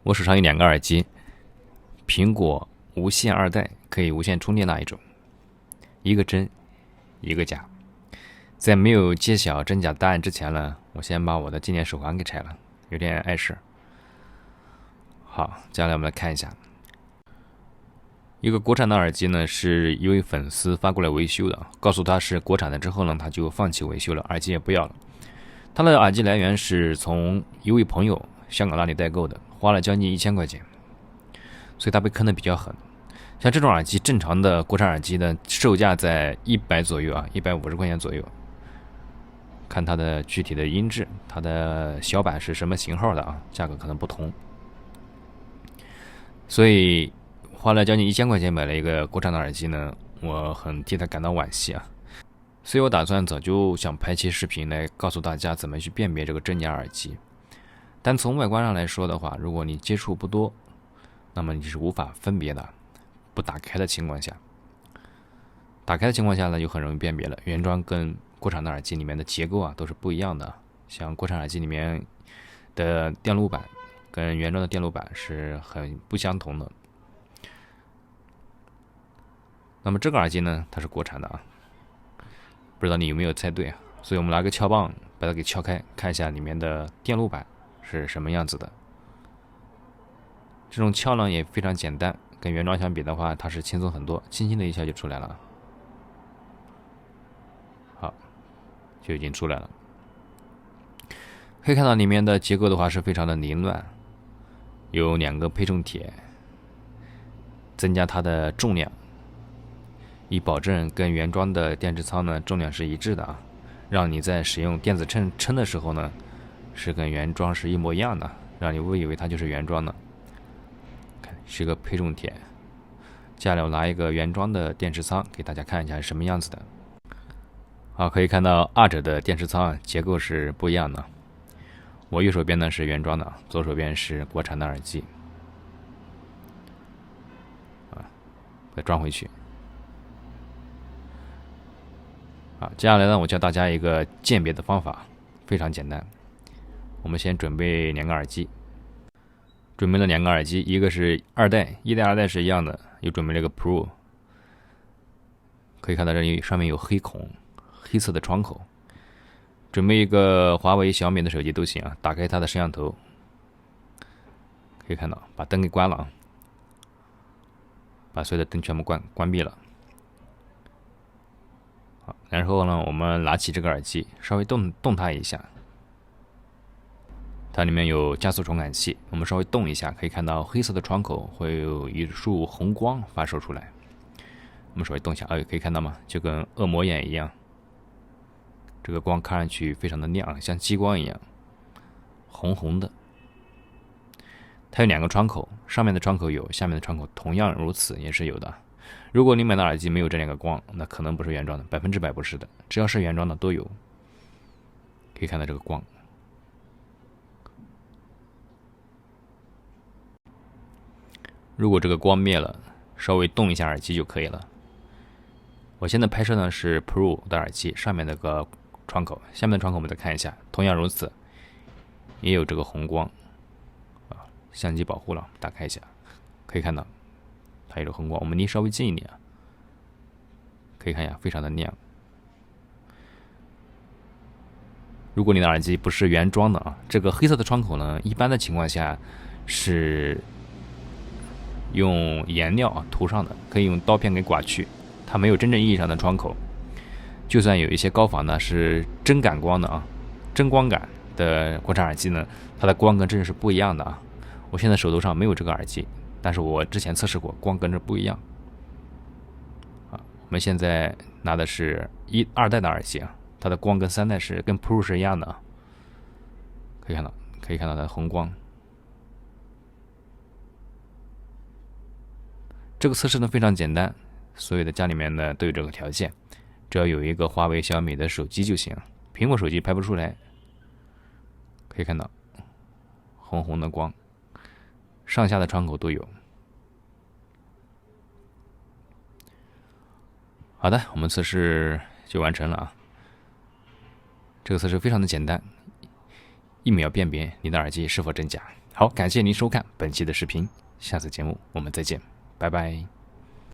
我手上有2个耳机，苹果无线2代，可以无线充电那一种，一个真，一个假。在没有揭晓真假答案之前呢，我先把我的纪念手环给拆了，有点碍事。好，接下来我们来看一下，一个国产的耳机呢，是一位粉丝发过来维修的，告诉他是国产的之后呢，他就放弃维修了，耳机也不要了。他的耳机来源是从一位朋友香港那里代购的，花了将近1000块钱，所以他被坑的比较狠。像这种耳机，正常的国产耳机的售价在100左右啊，150块钱左右。看它的具体的音质，它的小版是什么型号的啊，价格可能不同。所以花了将近1000块钱买了一个国产的耳机呢，我很替他感到惋惜啊。所以我打算早就想拍期视频来告诉大家怎么去辨别这个真假耳机。但从外观上来说的话，如果你接触不多，那么你是无法分别的。不打开的情况下，打开的情况下呢，就很容易辨别了。原装跟国产的耳机里面的结构啊都是不一样的，像国产耳机里面的电路板跟原装的电路板是很不相同的。那么这个耳机呢，它是国产的啊，不知道你有没有猜对啊？所以我们拿个撬棒把它给撬开，看一下里面的电路板是什么样子的。这种撬呢也非常简单，跟原装相比的话，它是轻松很多，轻轻的一下就出来了。好，就已经出来了。可以看到里面的结构的话是非常的凌乱，有2个配重铁，增加它的重量，以保证跟原装的电池仓呢重量是一致的啊，让你在使用电子秤的时候呢，是跟原装是一模一样的，让你误以为它就是原装的。看，是个配重铁。接下来我拿一个原装的电池仓给大家看一下是什么样子的。好，可以看到二者的电池仓结构是不一样的。我右手边呢是原装的，左手边是国产的耳机。再装回去。好，接下来呢，我教大家一个鉴别的方法，非常简单。我们先准备2个耳机，准备了2个耳机，一个是2代，1代、2代是一样的，又准备了一个 Pro。可以看到这里上面有黑孔，黑色的窗口。准备一个华为、小米的手机都行啊。打开它的摄像头，可以看到把灯给关了啊，把所有的灯全部关闭了。好，然后呢，我们拿起这个耳机，稍微动它一下，它里面有加速传感器，我们稍微动一下，可以看到黑色的窗口会有一束红光发射出来。我们稍微动一下，可以看到吗？就跟恶魔眼一样。这个光看上去非常的亮，像激光一样，红红的。它有2个窗口，上面的窗口有，下面的窗口同样如此，也是有的。如果你买的耳机没有这2个光，那可能不是原装的，100%不是的。只要是原装的都有。可以看到这个光。如果这个光灭了，稍微动一下耳机就可以了。我现在拍摄呢是 Pro 的耳机，上面那个窗口，下面的窗口我们再看一下，同样如此，也有这个红光啊，相机保护了，打开一下，可以看到它有个红光，我们离稍微近一点，可以看一下，非常的亮。如果你的耳机不是原装的啊，这个黑色的窗口呢，一般的情况下是用颜料涂上的，可以用刀片给刮去，它没有真正意义上的窗口。就算有一些高仿呢是真感光的啊，真光感的国产耳机呢，它的光跟真是不一样的啊。我现在手头上没有这个耳机，但是我之前测试过，光跟着不一样。我们现在拿的是2代的耳机啊，它的光跟3代是跟 Pro 是一样的啊。可以看到它的红光。这个测试呢非常简单，所有的家里面呢都有这个条件，只要有一个华为、小米的手机就行，苹果手机拍不出来。可以看到红红的光，上下的窗口都有。好的，我们测试就完成了啊。这个测试非常的简单，1秒辨别你的耳机是否真假。好，感谢您收看本期的视频，下次节目我们再见，拜拜。